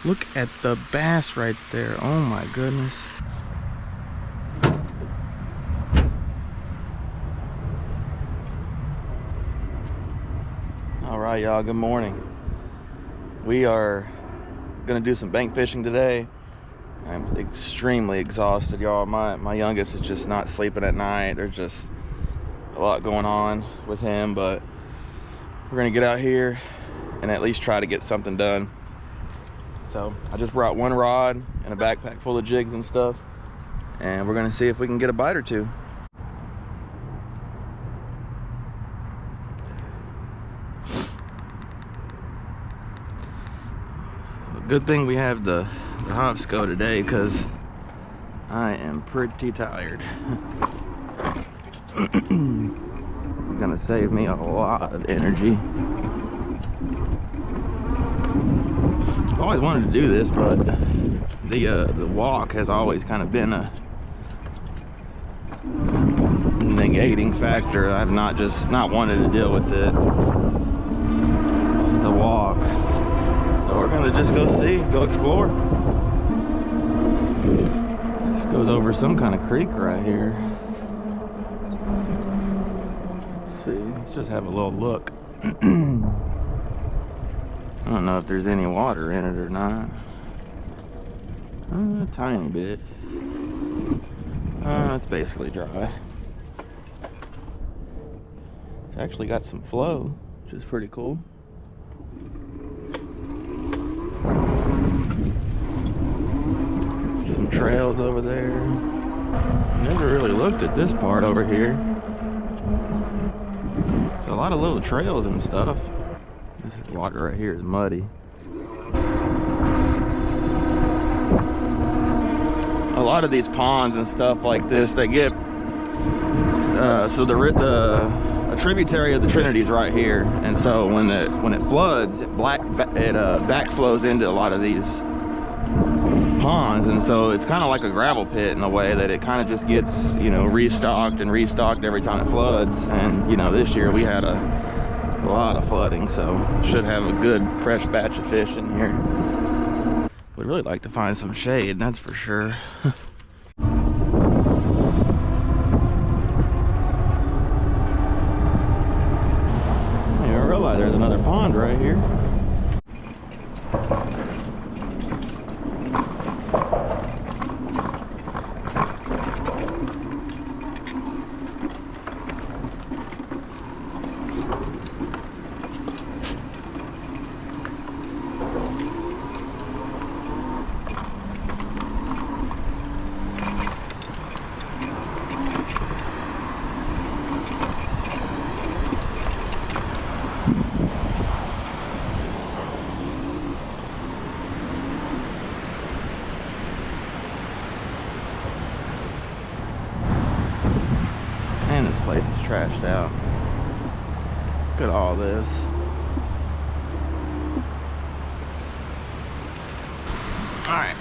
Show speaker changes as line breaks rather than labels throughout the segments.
Look at the bass right there. Oh my goodness. All right, y'all, good morning. We are gonna do some bank fishing today. I'm extremely exhausted, y'all. My youngest is just not sleeping at night. There's just a lot going on with him, but we're gonna get out here and at least try to get something done. So I just brought one rod and a backpack full of jigs and stuff, and we're gonna see if we can get a bite or two. Good thing we have the HOVSCO today, because I am pretty tired. It's gonna save me a lot of energy. I've always wanted to do this, but the walk has always kind of been a negating factor. I've not wanted to deal with it. The walk. So we're gonna just go see, go explore. This goes over some kind of creek right here. Let's see, let's just have a little look. I don't know if there's any water in it or not. A tiny bit. It's basically dry. It's actually got some flow, which is pretty cool. Some trails over there. Never really looked at this part over here. There's a lot of little trails and stuff. This water right here is muddy. A lot of these ponds and stuff like this, they get so a tributary of the Trinity is right here, and so when it floods, it backflows into a lot of these ponds, and so it's kind of like a gravel pit in a way that it kind of just gets, you know, restocked and restocked every time it floods. And you know, this year we had a lot of flooding, so should have a good fresh batch of fish in here. We'd really like to find some shade, that's for sure. I didn't even realize there's another pond right here. Man, this place is trashed out. Look at all this. Alright,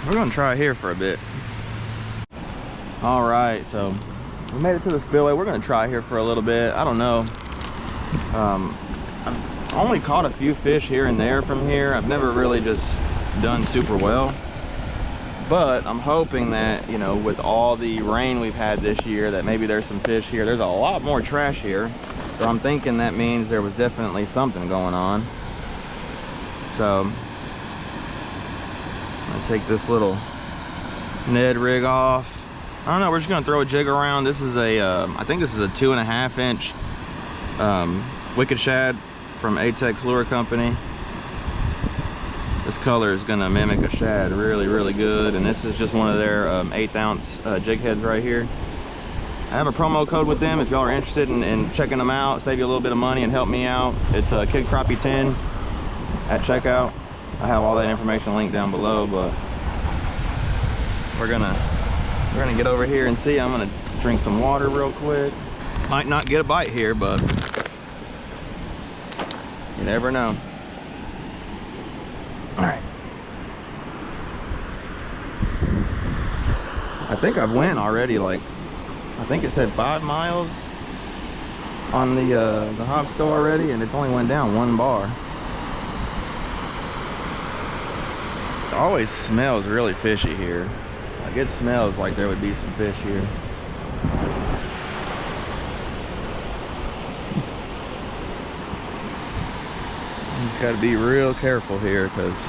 we're gonna try here for a bit. Alright, so we made it to the spillway. We're gonna try here for a little bit. I don't know. I've only caught a few fish here and there from here. I've never really just done super well. But I'm hoping that, you know, with all the rain we've had this year, that maybe there's some fish here. There's a lot more trash here. So I'm thinking that means there was definitely something going on. So I'm gonna take this little Ned rig off. I don't know, we're just gonna throw a jig around. This is a, I think this is a 2.5 inch wicked shad from Atex Lure Company. This color is gonna mimic a shad really, really good. And this is just one of their 1/8 ounce jig heads right here. I have a promo code with them if y'all are interested in checking them out, save you a little bit of money and help me out. It's Kid Crappie 10 at checkout. I have all that information linked down below, but we're gonna get over here and see. I'm gonna drink some water real quick. Might not get a bite here, but you never know. All right. I think I've went already, like, I think it said 5 miles on the HOVSCO already, and it's only went down 1 bar. always smells really fishy here. Like, it smells like there would be some fish here. You just got to be real careful here, because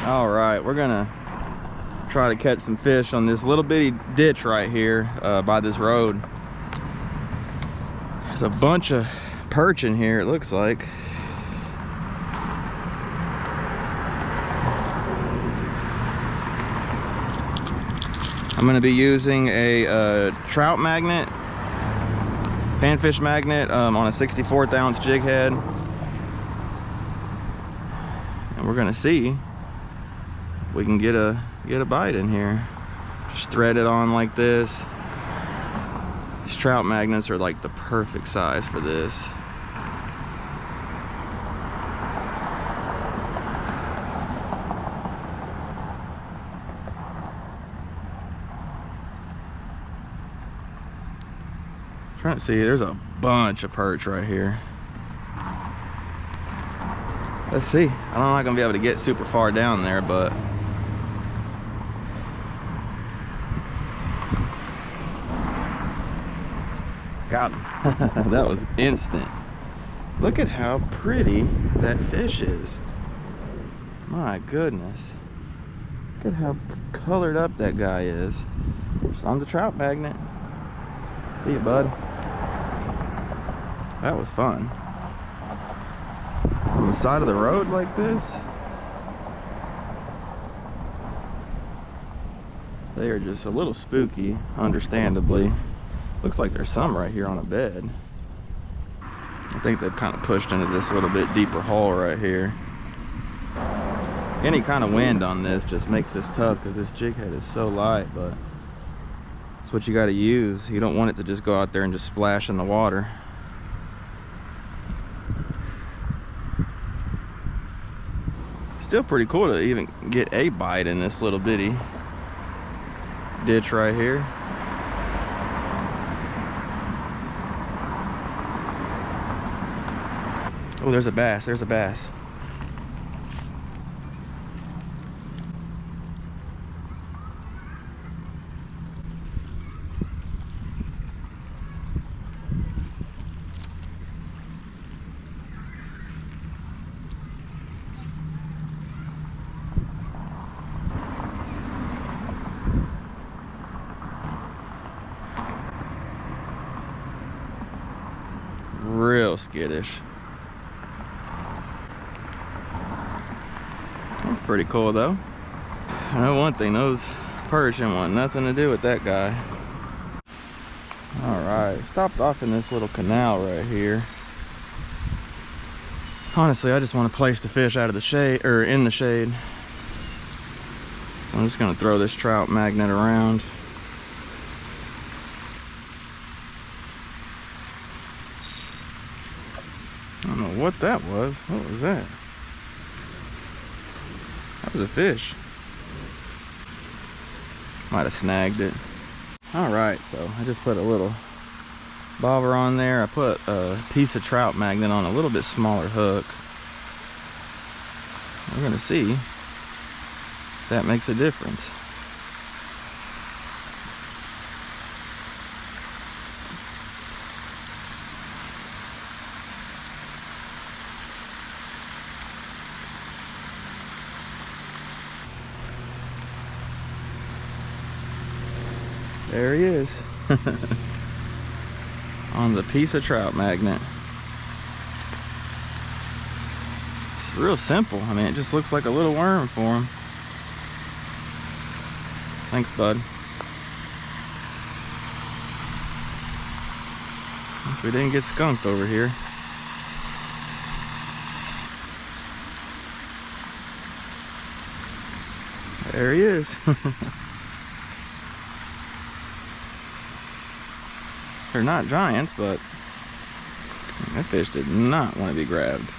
all right, we're gonna try to catch some fish on this little bitty ditch right here by this road. There's a bunch of perch in here, it looks like. I'm gonna be using a trout magnet, panfish magnet, on a 64th ounce jig head, and we're gonna see we can get a bite in here. Just thread it on like this. These trout magnets are like the perfect size for this. Trying to see, there's a bunch of perch right here. Let's see. I'm not gonna be able to get super far down there, but got him. That was instant. Look at how pretty that fish is. My goodness. Look at how colored up that guy is. Just on the trout magnet. See you, bud. That was fun. On the side of the road like this. They are just a little spooky, understandably. Looks like there's some right here on a bed. I think they've kind of pushed into this little bit deeper hole right here. Any kind of wind on this just makes this tough, because this jig head is so light, but it's what you got to use. You don't want it to just go out there and just splash in the water. Still pretty cool to even get a bite in this little bitty ditch right here. Oh, there's a bass, there's a bass. Real skittish. That's pretty cool though. I know one thing, those perch didn't want nothing to do with that guy. Alright, stopped off in this little canal right here. Honestly, I just want to place the fish out of the shade, or in the shade. So I'm just gonna throw this trout magnet around. I don't know what that was. What was that? That was a fish. Might have snagged it. Alright, so I just put a little bobber on there. I put a piece of trout magnet on a little bit smaller hook. We're gonna see if that makes a difference. There he is. On the piece of trout magnet. It's real simple. I mean, it just looks like a little worm for him. Thanks, bud. Guess we didn't get skunked over here. There he is. They're not giants, but that fish did not want to be grabbed.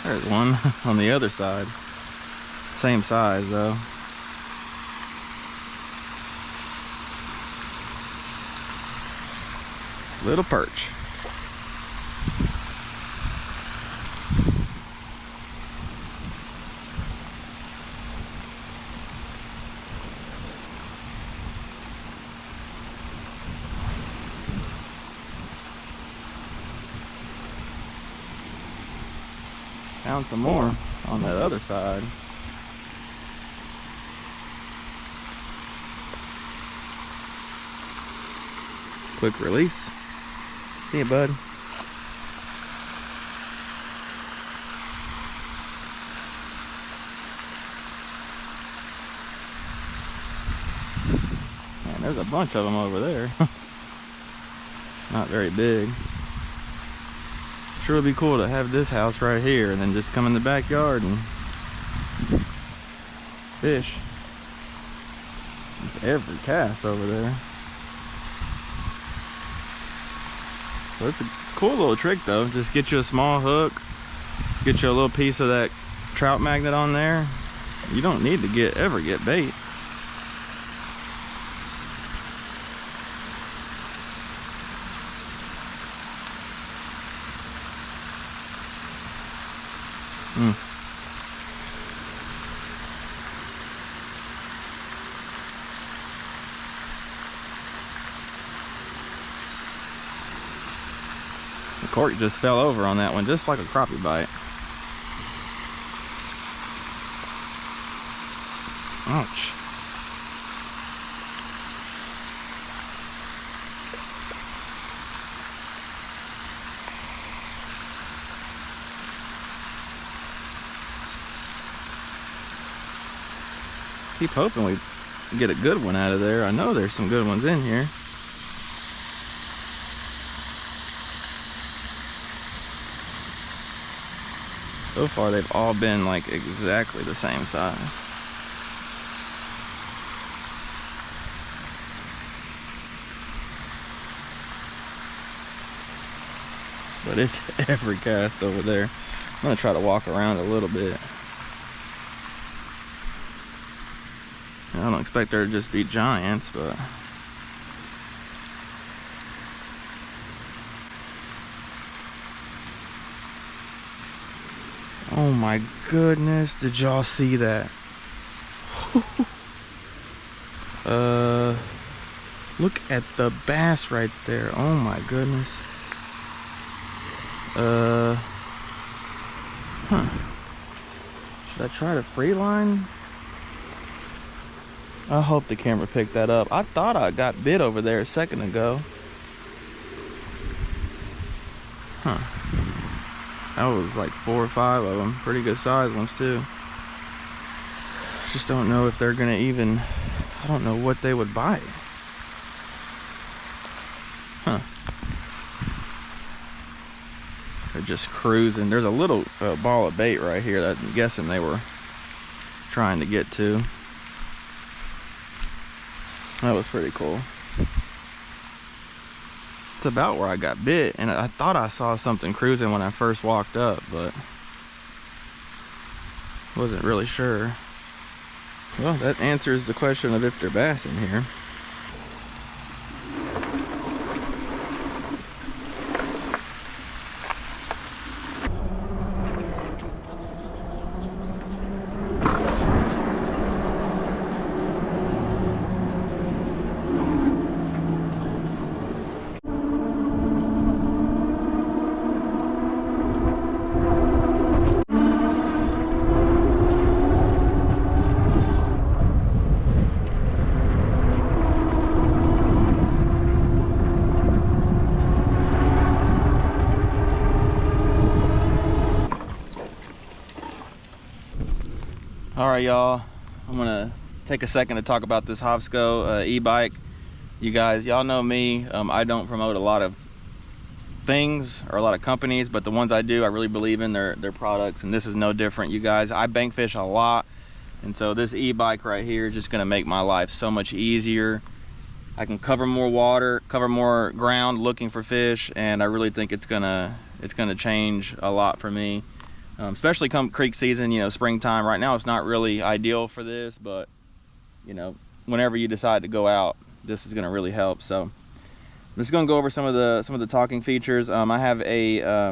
There's one on the other side. Same size though. Little perch. Found some more on that other side. Quick release. See you, bud. Man, there's a bunch of them over there. Not very big. Sure would be cool to have this house right here and then just come in the backyard and fish. It's every cast over there. So it's a cool little trick though. Just get you a small hook, get you a little piece of that trout magnet on there. You don't need to ever get bait. The cork just fell over on that one, just like a crappie bite. Ouch. Keep hoping we get a good one out of there. I know there's some good ones in here. So far they've all been like exactly the same size. But it's every cast over there. I'm gonna try to walk around a little bit. I don't expect there to just be giants, but oh my goodness, did y'all see that? Look at the bass right there. Oh my goodness. Should I try to free line? I hope the camera picked that up. I thought I got bit over there a second ago. Huh. That was like 4 or 5 of them. Pretty good sized ones too. Just don't know if they're gonna even, I don't know what they would bite. Huh. They're just cruising. There's a little ball of bait right here that I'm guessing they were trying to get to. That was pretty cool. It's about where I got bit, and I thought I saw something cruising when I first walked up, but wasn't really sure. Well, that answers the question of if they're bass in here. All right, y'all, I'm gonna take a second to talk about this HOVSCO E-Bike. You guys, y'all know me, I don't promote a lot of things or a lot of companies, but the ones I do, I really believe in their products, and this is no different, you guys. I bank fish a lot, and so this e-bike right here is just gonna make my life so much easier. I can cover more water, cover more ground looking for fish, and I really think it's gonna change a lot for me, especially come creek season, you know, springtime. Right now it's not really ideal for this, but you know, whenever you decide to go out, this is gonna really help. So I'm just gonna go over some of the talking features. I have a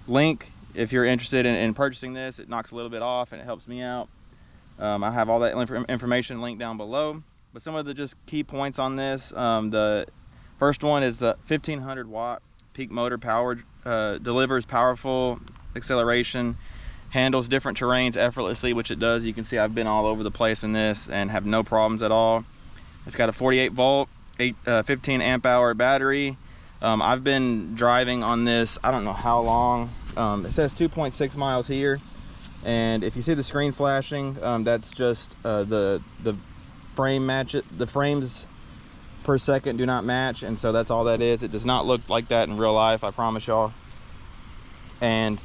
link if you're interested in purchasing this. It knocks a little bit off and it helps me out. I have all that information linked down below. But some of the just key points on this, the first one is the 1500 watt peak motor power, delivers powerful acceleration, handles different terrains effortlessly, which it does. You can see I've been all over the place in this and have no problems at all. It's got a 48 volt, 15 amp hour battery. I've been driving on this, I don't know how long. It says 2.6 miles here. And if you see the screen flashing, that's just the frame match it. The frames per second do not match, and so that's all that is. It does not look like that in real life, I promise y'all. And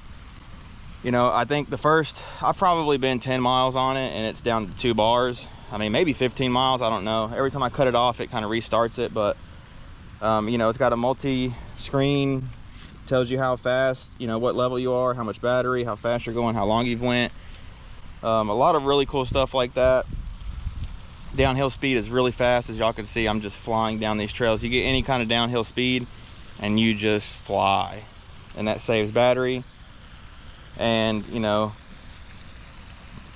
you know, I think I've probably been 10 miles on it, and it's down to 2 bars. I mean, maybe 15 miles, I don't know. Every time I cut it off, it kind of restarts it. But you know, it's got a multi-screen, tells you how fast, you know, what level you are, how much battery, how fast you're going, how long you've went. A lot of really cool stuff like that. Downhill speed is really fast. As y'all can see, I'm just flying down these trails. You get any kind of downhill speed and you just fly, and that saves battery. And you know,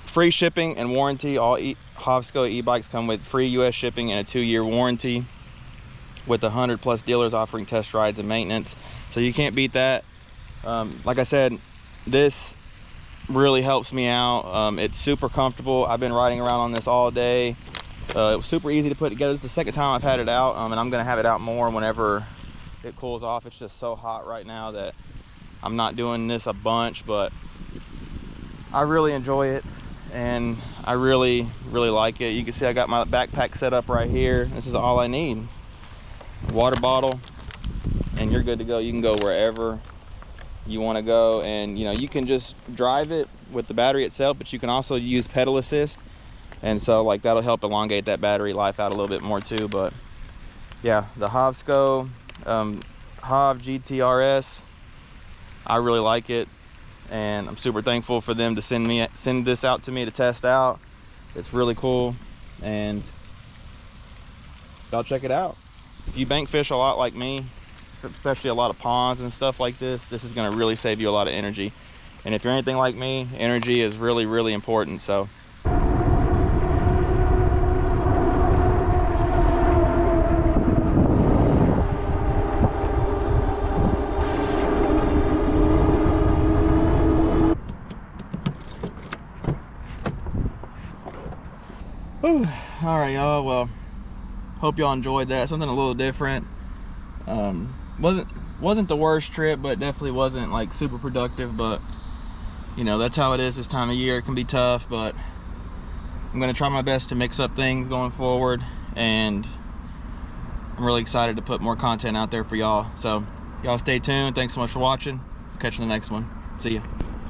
free shipping and warranty. All HOVSCO e-bikes come with free US shipping and a 2-year warranty, with 100+ dealers offering test rides and maintenance. So you can't beat that. Like I said, this really helps me out. It's super comfortable. I've been riding around on this all day. It was super easy to put together. It's the second time I've had it out, and I'm gonna have it out more whenever it cools off. It's just so hot right now that I'm not doing this a bunch, but I really enjoy it, and I really like it. You can see I got my backpack set up right here. This is all I need. Water bottle, and you're good to go. You can go wherever you want to go, and you know, you can just drive it with the battery itself, but you can also use pedal assist, and so like that'll help elongate that battery life out a little bit more too. But yeah, the HOVSCO HOVGTRS, I really like it, and I'm super thankful for them to send this out to me to test out. It's really cool, and y'all check it out. If you bank fish a lot like me, especially a lot of ponds and stuff like this is going to really save you a lot of energy. And if you're anything like me, energy is really important. So whew. All right, y'all, well, hope y'all enjoyed that. Something a little different. Wasn't the worst trip, but definitely wasn't like super productive. But you know, that's how it is this time of year. It can be tough, but I'm gonna try my best to mix up things going forward, and I'm really excited to put more content out there for y'all. So y'all stay tuned. Thanks so much for watching. Catch you in the next one. See ya.